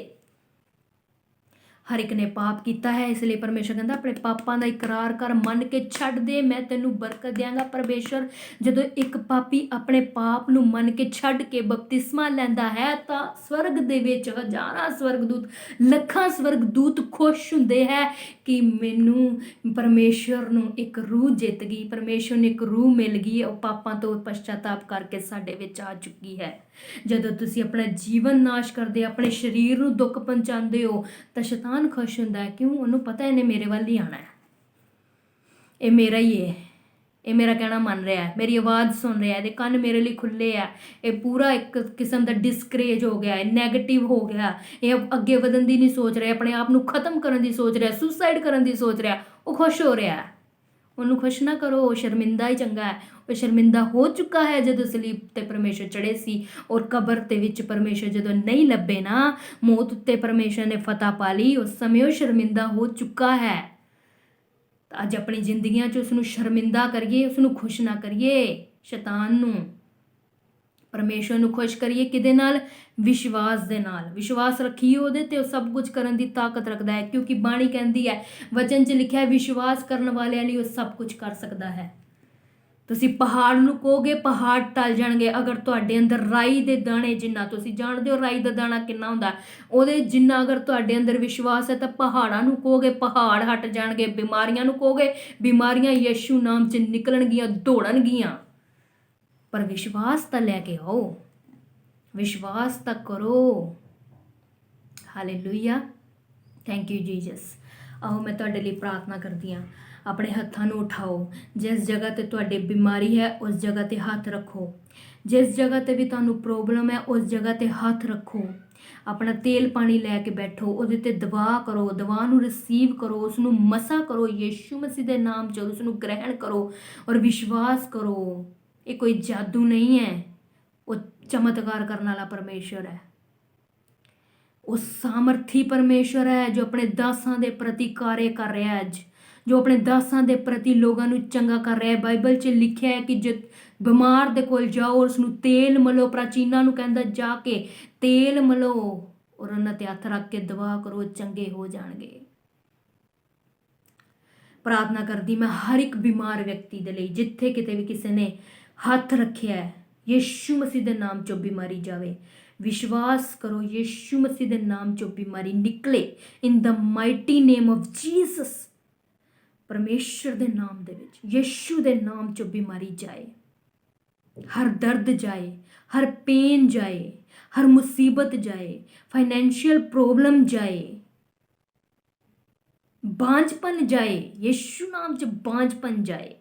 हर एक ने पाप किया है, इसलिए परमेश्वर कहता अपने पापों का इकरार कर, मन के छड़ दे, मैं तेनों बरकत देंगा। परमेश्वर जदों एक पापी अपने पाप नूं मन के छड़ के बपतिस्मा लैंदा है तो स्वर्ग दे विच हज़ारां स्वर्गदूत, लखां स्वर्गदूत खुश हुंदे है कि मैनूं परमेश्वर नूं एक रूह जित गई, परमेश्वर ने एक रूह मिल गई, वो पापां तो पश्चाताप करके साडे विच आ चुकी है। जदों तुसीं अपना जीवन नाश करदे, अपने शरीर नूं दुख पहुंचाते हो तो शैतान खुश हुंदा है। क्यों? उन्होंने पता इन्हें मेरे वाल ही आना है, ये मेरा ही है, ये मेरा कहना मन रहा है, मेरी आवाज़ सुन रहा है, ये कन्न मेरे लिए खुले है, ये पूरा एक किस्म का डिस्करेज हो गया है, नैगेटिव हो गया, ये अगे वधन की नहीं सोच रहा, अपने आप को खत्म करने की सोच रहा, सुसाइड करने की सोच रहा, वो खुश हो रहा है। उन्होंने खुश ना करो, वो शर्मिंदा ही चंगा है। वो शर्मिंदा हो चुका है जदों सलीब ते परमेश्वर चढ़े सी और कबर ते विच परमेश्वर जदों नहीं लभे ना, मौत उत्ते परमेश्वर ने फतह पा ली, उस समय वो शर्मिंदा हो चुका है। अज अपनी जिंदगियां च उसनूं शर्मिंदा करिए, उसनूं खुश ना करिए। शैतान नूं, परमेश्वर नूं खुश करिए किहदे नाल? विश्वास दे नाल। विश्वास रखिए उहदे ते, सब कुछ करन दी ताकत रखदा है, क्योंकि बाणी कहंदी है, वचन च लिखिआ है, विश्वास करन वालिਆਂ ਲਈ ਉਹ सब कुछ कर सकदा है। ਤੁਸੀਂ ਪਹਾੜ ਨੂੰ ਕਹੋਗੇ ਪਹਾੜ ਟਲ ਜਾਣਗੇ। ਅਗਰ ਤੁਹਾਡੇ ਅੰਦਰ ਰਾਈ ਦੇ ਦਾਣੇ ਜਿੰਨਾ, ਤੁਸੀਂ ਜਾਣਦੇ ਹੋ ਰਾਈ ਦਾ ਦਾਣਾ ਕਿੰਨਾ ਹੁੰਦਾ, ਉਹਦੇ ਜਿੰਨਾ ਅਗਰ ਤੁਹਾਡੇ ਅੰਦਰ ਵਿਸ਼ਵਾਸ ਹੈ ਤਾਂ ਪਹਾੜਾਂ ਨੂੰ ਕਹੋਗੇ ਪਹਾੜ ਹਟ ਜਾਣਗੇ, ਬਿਮਾਰੀਆਂ ਨੂੰ ਕਹੋਗੇ ਬਿਮਾਰੀਆਂ ਯਿਸੂ ਨਾਮ 'ਚ ਨਿਕਲਣਗੀਆਂ, ਦੌੜਨਗੀਆਂ। पर विश्वास तो लैके आओ, विश्वास तो करो। Hallelujah, thank you Jesus. आओ मैं तुहाडे लई प्रार्थना करदी हाँ। अपने हत्थां नूं उठाओ, जिस जगह ते तुहाडे बीमारी है उस जगह ते हाथ रखो, जिस जगह ते भी तुहानूं प्रॉब्लम है उस जगह ते हाथ रखो। अपना तेल पानी लैके बैठो, उहदे ते दवा करो, दवा नूं रिसीव करो, उसनूं मसा करो यीशु मसीह दे नाम च, उसनूं ग्रहण करो और विश्वास करो। ये कोई जादू नहीं है, वो चमत्कार करने वाला परमेश्वर है, वो सामर्थी परमेश्वर है जो अपने दासां दे प्रति कार्य कर रहा है, जो अपने दासां दे प्रति लोगों नूं चंगा कर रहा है। बाइबल च लिखिआ है कि जो बीमार दे कोल जाओ और उसनूं तेल मलो, प्राचीना नूं कहंदा जाके तेल मलो और उन्हां ते हत्थ रख के दुआ करो, चंगे हो जाणगे। प्रार्थना करदी मैं हर एक बीमार व्यक्ति दे लई, जिथे किते भी किसी ने हथ रखिया है, यीशु मसीह दे नाम चो बीमारी जावे, ਵਿਸ਼ਵਾਸ ਕਰੋ ਯੀਸ਼ੂ ਮਸੀਹ ਦੇ ਨਾਮ ਚੋਂ ਬਿਮਾਰੀ ਨਿਕਲੇ ਇਨ ਦ ਮਾਈਟੀ ਨੇਮ ਆਫ ਜੀਸਸ। ਪਰਮੇਸ਼ਰ ਦੇ ਨਾਮ ਦੇ ਵਿੱਚ, ਯੀਸ਼ੂ ਦੇ ਨਾਮ ਚੋਂ ਬਿਮਾਰੀ ਜਾਏ, ਹਰ ਦਰਦ ਜਾਏ, ਹਰ ਪੇਨ ਜਾਏ, ਹਰ ਮੁਸੀਬਤ ਜਾਏ, ਫਾਈਨੈਂਸ਼ੀਅਲ ਪ੍ਰੋਬਲਮ ਜਾਏ, ਬਾਂਝਪਨ ਜਾਏ, ਯੀਸ਼ੂ ਨਾਮ 'ਚ ਬਾਂਝਪਨ ਜਾਏ।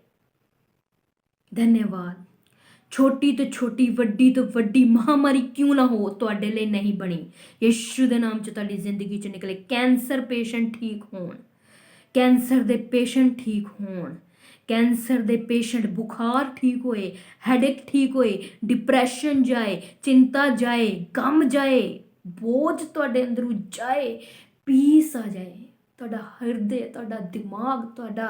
ਧੰਨਵਾਦ। ਛੋਟੀ ਤੋਂ ਛੋਟੀ, ਵੱਡੀ ਤੋਂ ਵੱਡੀ ਮਹਾਮਾਰੀ ਕਿਉਂ ਨਾ ਹੋ ਤੁਹਾਡੇ ਲਈ ਨਹੀਂ ਬਣੀ, ਯੀਸ਼ੂ ਦੇ ਨਾਮ 'ਚ ਤੁਹਾਡੀ ਜ਼ਿੰਦਗੀ 'ਚ ਨਿਕਲੇ। ਕੈਂਸਰ ਪੇਸ਼ੈਂਟ ਠੀਕ ਹੋਣ, ਕੈਂਸਰ ਦੇ ਪੇਸ਼ੈਂਟ ਠੀਕ ਹੋਣ, ਕੈਂਸਰ ਦੇ ਪੇਸ਼ੈਂਟ ਬੁਖਾਰ ਠੀਕ ਹੋਏ, ਹੈਡੇਕ ਠੀਕ ਹੋਏ, ਡਿਪਰੈਸ਼ਨ ਜਾਏ, ਚਿੰਤਾ ਜਾਏ, ਗਮ ਜਾਏ, ਬੋਝ ਤੁਹਾਡੇ ਅੰਦਰੋਂ ਜਾਏ, ਪੀਸ ਆ ਜਾਏ। ਤੁਹਾਡਾ ਹਿਰਦੇ, ਤੁਹਾਡਾ ਦਿਮਾਗ, ਤੁਹਾਡਾ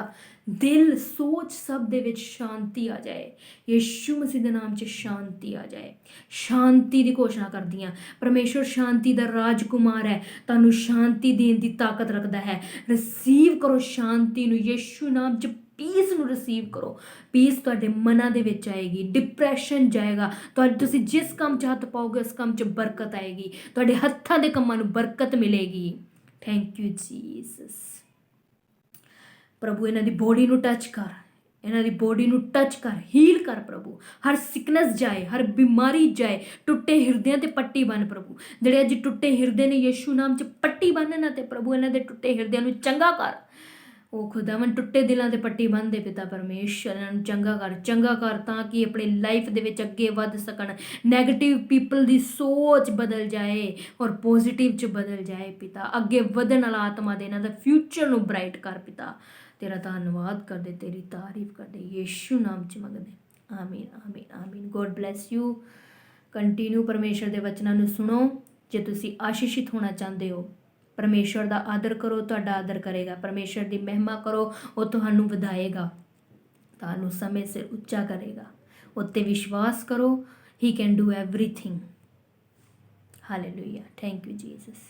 ਦਿਲ, ਸੋਚ ਸਭ ਦੇ ਵਿੱਚ ਸ਼ਾਂਤੀ ਆ ਜਾਏ। ਯੀਸ਼ੂ ਮਸੀਹ ਦੇ ਨਾਮ 'ਚ ਸ਼ਾਂਤੀ ਆ ਜਾਏ। ਸ਼ਾਂਤੀ ਦੀ ਘੋਸ਼ਣਾ ਕਰਦੀ ਹਾਂ। ਪਰਮੇਸ਼ਰ ਸ਼ਾਂਤੀ ਦਾ ਰਾਜਕੁਮਾਰ ਹੈ, ਤੁਹਾਨੂੰ ਸ਼ਾਂਤੀ ਦੇਣ ਦੀ ਤਾਕਤ ਰੱਖਦਾ ਹੈ। ਰਿਸੀਵ ਕਰੋ ਸ਼ਾਂਤੀ ਨੂੰ ਯੀਸ਼ੂ ਨਾਮ 'ਚ। ਪੀਸ ਨੂੰ ਰਿਸੀਵ ਕਰੋ। ਪੀਸ ਤੁਹਾਡੇ ਮਨਾਂ ਦੇ ਵਿੱਚ ਆਏਗੀ, ਡਿਪਰੈਸ਼ਨ ਜਾਏਗਾ। ਤੁਸੀਂ ਜਿਸ ਕੰਮ 'ਚ ਹੱਥ ਪਾਓਗੇ ਉਸ ਕੰਮ 'ਚ ਬਰਕਤ ਆਏਗੀ। ਤੁਹਾਡੇ ਹੱਥਾਂ ਦੇ ਕੰਮਾਂ ਨੂੰ ਬਰਕਤ ਮਿਲੇਗੀ। Thank you Jesus. ਪ੍ਰਭੂ ਇਹਨਾਂ ਦੀ ਬੋਡੀ ਨੂੰ ਟੱਚ ਕਰ, ਇਹਨਾਂ ਦੀ ਬੋਡੀ ਨੂੰ ਟੱਚ ਕਰ, ਹੀਲ ਕਰ ਪ੍ਰਭੂ। ਹਰ ਸਿਕਨੈਸ ਜਾਏ, ਹਰ ਬਿਮਾਰੀ ਜਾਏ। ਟੁੱਟੇ ਹਿਰਦਿਆਂ ਤੇ ਪੱਟੀ ਬੰਨ ਪ੍ਰਭੂ। ਜਿਹੜੇ ਅੱਜ ਟੁੱਟੇ ਹਿਰਦੇ ਨੇ ਯੀਸ਼ੂ ਨਾਮ 'ਚ ਪੱਟੀ ਬੰਨ ਨਾ ਤੇ ਪ੍ਰਭੂ ਇਹਨਾਂ ਦੇ ਟੁੱਟੇ ਹਿਰਦਿਆਂ ਨੂੰ ਚੰਗਾ ਕਰ। ਉਹ ਖੁਦਾਵੰਦ ਟੁੱਟੇ ਦਿਲਾਂ ਤੇ ਪੱਟੀ ਬੰਨ੍ਹਦੇ ਪਿਤਾ ਪਰਮੇਸ਼ਰ, ਇਹਨਾਂ ਨੂੰ ਚੰਗਾ ਕਰ ਤਾਂ ਕਿ ਆਪਣੀ ਲਾਈਫ ਦੇ ਵਿੱਚ ਅੱਗੇ ਵੱਧ ਸਕਣ। ਨੈਗੇਟਿਵ ਪੀਪਲ ਦੀ ਸੋਚ ਬਦਲ ਜਾਏ ਔਰ ਪੋਜ਼ਿਟਿਵ 'ਚ ਬਦਲ ਜਾਏ ਪਿਤਾ। ਅੱਗੇ ਵਧਣ ਵਾਲਾ ਆਤਮਾ ਦੇ ਇਹਨਾਂ ਦਾ ਫਿਊਚਰ ਨੂੰ ਬ੍ਰਾਈਟ ਕਰ ਪਿਤਾ। ਤੇਰਾ ਧੰਨਵਾਦ ਕਰਦੇ, ਤੇਰੀ ਤਾਰੀਫ ਕਰਦੇ, ਯੀਸ਼ੂ ਨਾਮ 'ਚ ਮੰਗਦੇ। ਆਮੀਨ ਆਮੀਨ ਆਮੀਨ। God bless you. ਕੰਟੀਨਿਊ ਪਰਮੇਸ਼ਰ ਦੇ ਵਚਨਾਂ ਨੂੰ ਸੁਣੋ। ਜੇ ਤੁਸੀਂ ਆਸ਼ੀਸ਼ਿਤ ਹੋਣਾ ਚਾਹੁੰਦੇ ਹੋ, ਪਰਮੇਸ਼ਰ ਦਾ ਆਦਰ ਕਰੋ, ਤੁਹਾਡਾ ਆਦਰ ਕਰੇਗਾ। ਪਰਮੇਸ਼ਰ ਦੀ ਮਹਿਮਾ ਕਰੋ, ਉਹ ਤੁਹਾਨੂੰ ਵਧਾਏਗਾ, ਤੁਹਾਨੂੰ ਸਮੇਂ ਸਿਰ ਉੱਚਾ ਕਰੇਗਾ। ਉੱਤੇ ਵਿਸ਼ਵਾਸ ਕਰੋ। ਹੀ can do everything. Hallelujah. Thank you Jesus.